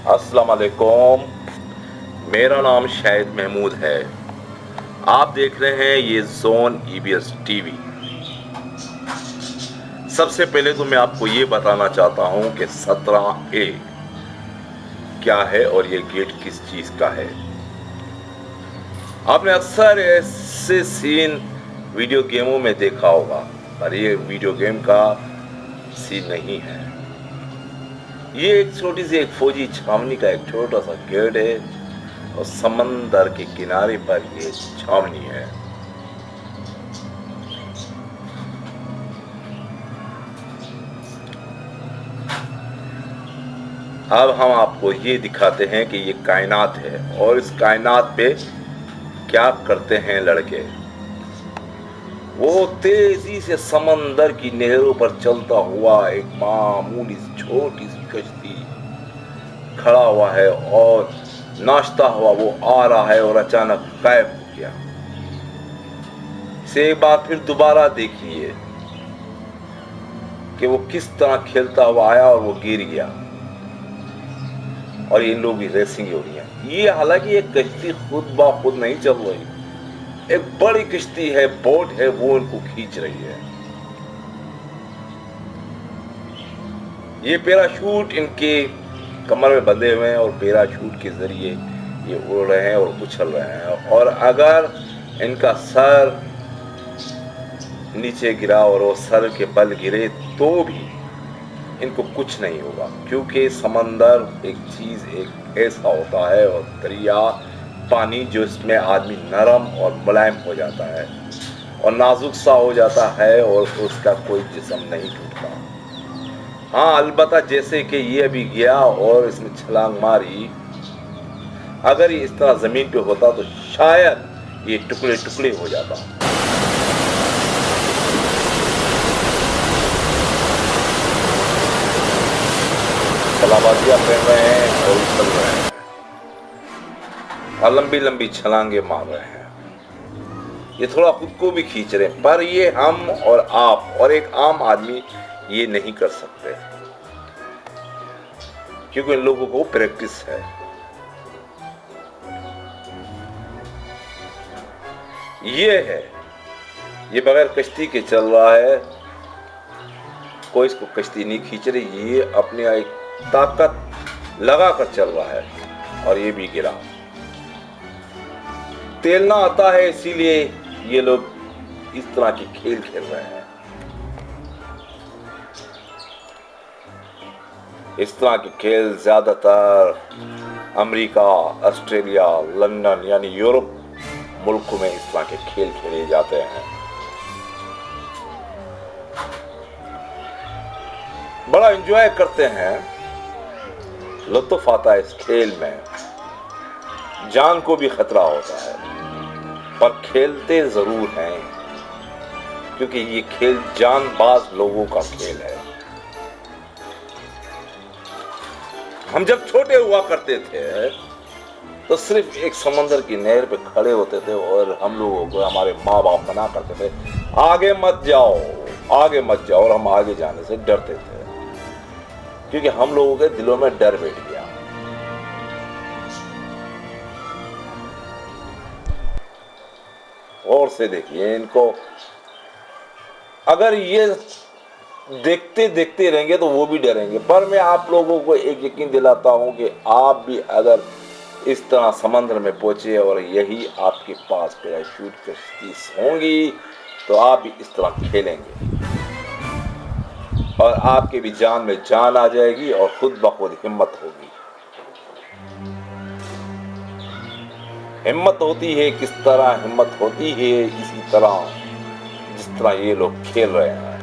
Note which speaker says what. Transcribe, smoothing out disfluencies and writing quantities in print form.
Speaker 1: अस्सलाम वालेकुम। मेरा नाम शाहिद महमूद है। आप देख रहे हैं ये जोन ईबीएस टीवी। सबसे पहले तो मैं आपको ये बताना चाहता हूं कि 17A क्या है और ये गेट किस चीज का है। आपने अक्सर ऐसे सीन वीडियो गेमों में देखा होगा, पर ये वीडियो गेम का सीन नहीं है। ये एक छोटी सी एक फौजी छावनी का एक छोटा सा गेट है और समंदर के किनारे पर ये छावनी है। अब हम आपको ये दिखाते हैं कि ये कायनात है और इस कायनात पे क्या करते हैं लड़के। वो तेजी से समंदर की नहरों पर चलता हुआ एक मामूली छोटी सी कश्ती खड़ा हुआ है और नाचता हुआ वो आ रहा है और अचानक गायब हो गया। इसे एक बार फिर दोबारा देखिए कि वो किस तरह खेलता हुआ आया और वो गिर गया और इन लोगों की रेसिंग हो रही है। ये हालांकि एक कश्ती खुद ब खुद नहीं चल रही, एक बड़ी कश्ती है, बोट है, वो इनको खींच रही है। ये पैराशूट इनके कमर में बंधे हुए हैं और पैराशूट के जरिए ये उड़ रहे हैं और उछल रहे हैं। और अगर इनका सर नीचे गिरा और वो सर के बल गिरे तो भी इनको कुछ नहीं होगा, क्योंकि समंदर एक चीज एक ऐसा होता है और दरिया पानी जो इसमें आदमी नरम और मुलायम हो जाता है और नाजुक सा हो जाता है और उसका कोई जिस्म नहीं टूटता। हाँ, अलबत्ता जैसे कि ये अभी गया और इसने छलांग मारी, अगर ये इस तरह जमीन पे होता तो शायद ये टुकड़े टुकड़े हो जाता। छलाबाजियां पहन रहे हैं और उछल रहे हैं और लंबी लंबी छलांगे मार रहे हैं। ये थोड़ा खुद को भी खींच रहे हैं, पर ये हम और आप और एक आम आदमी ये नहीं कर सकते, क्योंकि इन लोगों को प्रैक्टिस है। ये है, ये बगैर कश्ती के चल रहा है, कोई इसको कश्ती नहीं खींच रही, ये अपने एक ताकत लगा कर चल रहा है और ये भी गिरा। तैरना आता है इसीलिए ये लोग इस तरह के खेल खेल रहे हैं। इस तरह के खेल ज्यादातर अमेरिका, ऑस्ट्रेलिया, लंदन यानी यूरोप मुल्कों में इस तरह के खेल खेले जाते हैं। बड़ा एंजॉय करते हैं, लुत्फ आता है इस खेल में। जान को भी खतरा होता है, पर खेलते जरूर हैं, क्योंकि ये खेल जानबाज लोगों का खेल है। हम जब छोटे हुआ करते थे तो सिर्फ एक समंदर की नहर पे खड़े होते थे और हम लोगों को हमारे माँ बाप मना करते थे, आगे मत जाओ, आगे मत जाओ, और हम आगे जाने से डरते थे, क्योंकि हम लोगों के दिलों में डर बैठ गया। और से देखिए इनको, अगर ये देखते देखते रहेंगे तो वो भी डरेंगे। पर मैं आप लोगों को एक यकीन दिलाता हूं कि आप भी अगर इस तरह समंदर में पहुंचे और यही आपके पास पैराशूट कश्ती होंगी तो आप भी इस तरह खेलेंगे और आपके भी जान में जान आ जाएगी और खुद ब खुद हिम्मत होगी। हिम्मत होती है, किस तरह हिम्मत होती है, इसी तरह जिस तरह ये लोग खेल रहे हैं।